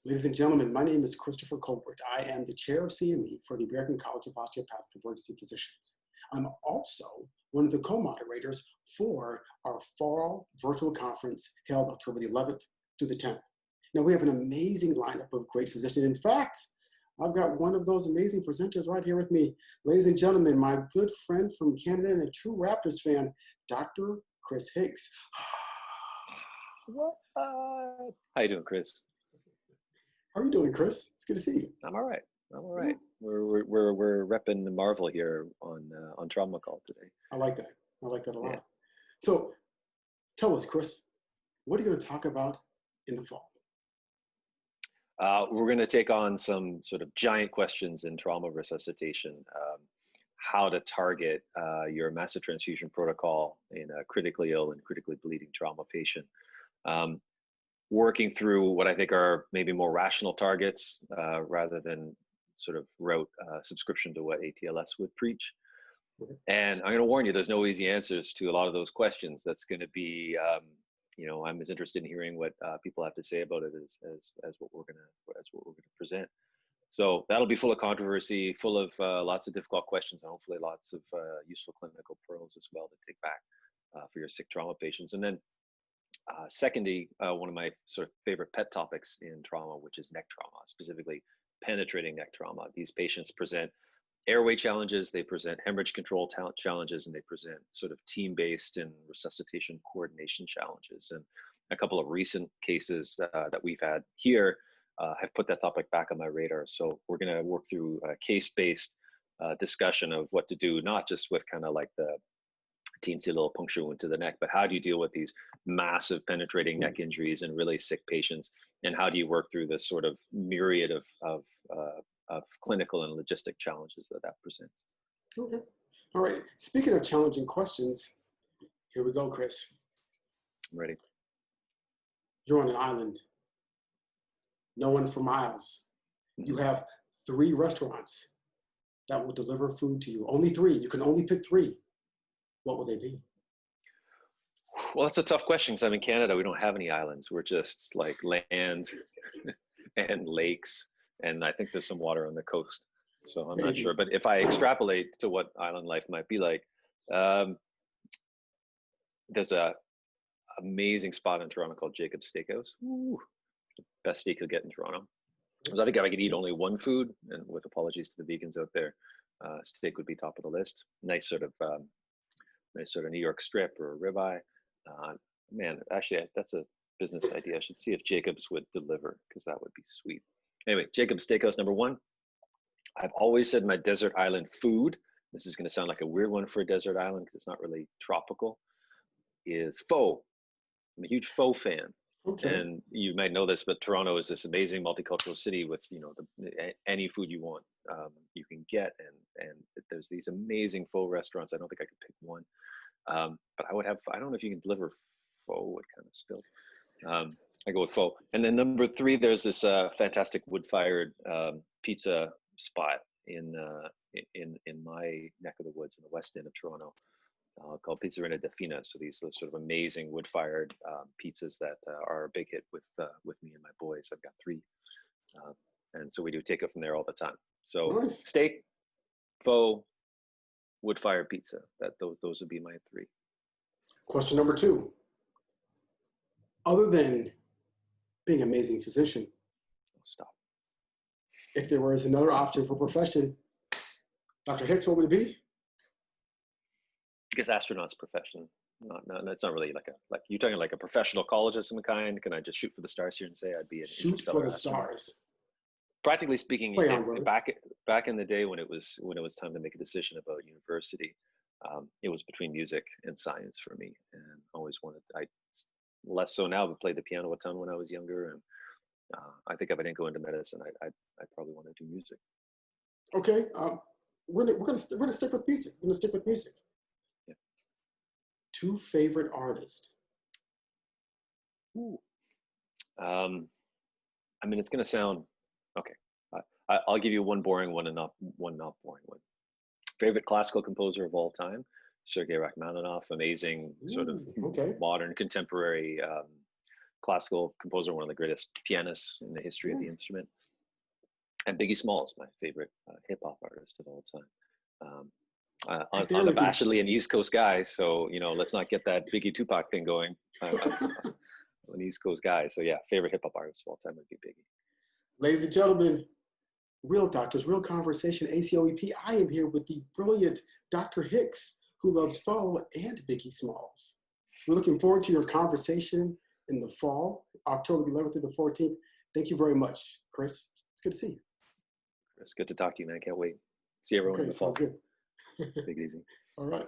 Ladies and gentlemen, my name is Christopher Colbert. I am the chair of CME for the American College of Osteopathic Emergency Physicians. I'm also one of the co-moderators for our fall virtual conference held October the 11th through the 10th. Now, we have an amazing lineup of great physicians. In fact, I've got one of those amazing presenters right here with me. Ladies and gentlemen, my good friend from Canada and a true Raptors fan, Dr. Chris Hicks. What? How you doing, Chris? How are you doing, Chris? It's good to see you. I'm all right. I'm all right. We're repping the Marvel here on Trauma Call today. I like that. I like that a lot. Yeah. So, tell us, Chris, what are you going to talk about in the fall? We're going to take on some sort of giant questions in trauma resuscitation. How to target your massive transfusion protocol in a critically ill and critically bleeding trauma patient. Working through what I think are maybe more rational targets rather than sort of rote subscription to what ATLS would preach. And I'm going to warn you, there's no easy answers to a lot of those questions. That's going to be, I'm as interested in hearing what people have to say about it as what we're going to present. So that'll be full of controversy, full of lots of difficult questions, and hopefully lots of useful clinical pearls as well to take back for your sick trauma patients. And then secondly, one of my sort of favorite pet topics in trauma, which is neck trauma, specifically penetrating neck trauma. These patients present airway challenges, they present hemorrhage control challenges, and they present sort of team-based and resuscitation coordination challenges. And a couple of recent cases that we've had here have put that topic back on my radar. So we're going to work through a case-based discussion of what to do, not just with kind of like the teensy little puncture wound to the neck, but how do you deal with these massive penetrating neck injuries in really sick patients, and how do you work through this sort of myriad of clinical and logistic challenges that presents. Okay. All right. Speaking of challenging questions, here we go, Chris. I'm ready. You're on an island. No one for miles. You have 3 restaurants that will deliver food to you. Only 3. You can only pick 3. What will they be? Well, that's a tough question because I'm in Canada. We don't have any islands. We're just like land and lakes, and I think there's some water on the coast. So I'm not sure. But if I extrapolate to what island life might be like, there's a amazing spot in Toronto called Jacob's Steakhouse. Ooh, the best steak you'll get in Toronto. So I think if I could eat only one food, and with apologies to the vegans out there, steak would be top of the list. Nice sort of New York strip or a ribeye. Man, actually, that's a business idea. I should see if Jacob's would deliver, because that would be sweet. Anyway, Jacob's Steakhouse #1. I've always said my desert island food, this is going to sound like a weird one for a desert island because it's not really tropical, is pho. I'm a huge pho fan. Okay. And you might know this, but Toronto is this amazing multicultural city with, any food you want, you can get, and there's these amazing pho restaurants. I don't think I could pick one, but I don't know if you can deliver pho. What kind of spills? I go with pho. And then #3, there's this fantastic wood-fired pizza spot in my neck of the woods in the west end of Toronto. Called Pizzerina da Fina. So these sort of amazing wood-fired pizzas that are a big hit with me and my boys. I've got 3, and so we do take it from there all the time. So nice. Steak, pho, wood-fired pizza. Those would be my 3. Question number 2. Other than being an amazing physician, stop. If there was another option for profession, Dr. Hicks, what would it be? Because astronaut's profession. No, that's not really like you're talking like a professional college of some kind. Can I just shoot for the stars here and say I'd be an shoot for the astronaut? stars? Practically speaking, back in the day when it was time to make a decision about university, it was between music and science for me, and always wanted. Less so now, but played the piano a ton when I was younger, and I think if I didn't go into medicine, I'd probably want to do music. Okay, we're gonna stick with music. We're gonna stick with music. 2 favorite artists. Ooh. I mean, it's going to sound okay. I'll give you one boring one and not boring one. Favorite classical composer of all time, Sergei Rachmaninoff. Amazing sort of modern contemporary classical composer, one of the greatest pianists in the history of the instrument. And Biggie Smalls, my favorite hip hop artist of all time. Unabashedly an East Coast guy, so let's not get that Biggie Tupac thing going. I'm an East Coast guy, so yeah, favorite hip hop artist of all time would be Biggie. Ladies and gentlemen, Real Doctors, Real Conversation, ACOEP. I am here with the brilliant Dr. Hicks, who loves pho and Biggie Smalls. We're looking forward to your conversation in the fall, October the 11th through the 14th. Thank you very much, Chris. It's good to see you. It's good to talk to you, man. Can't wait. See everyone in the fall. Sounds good. Take it easy. All right.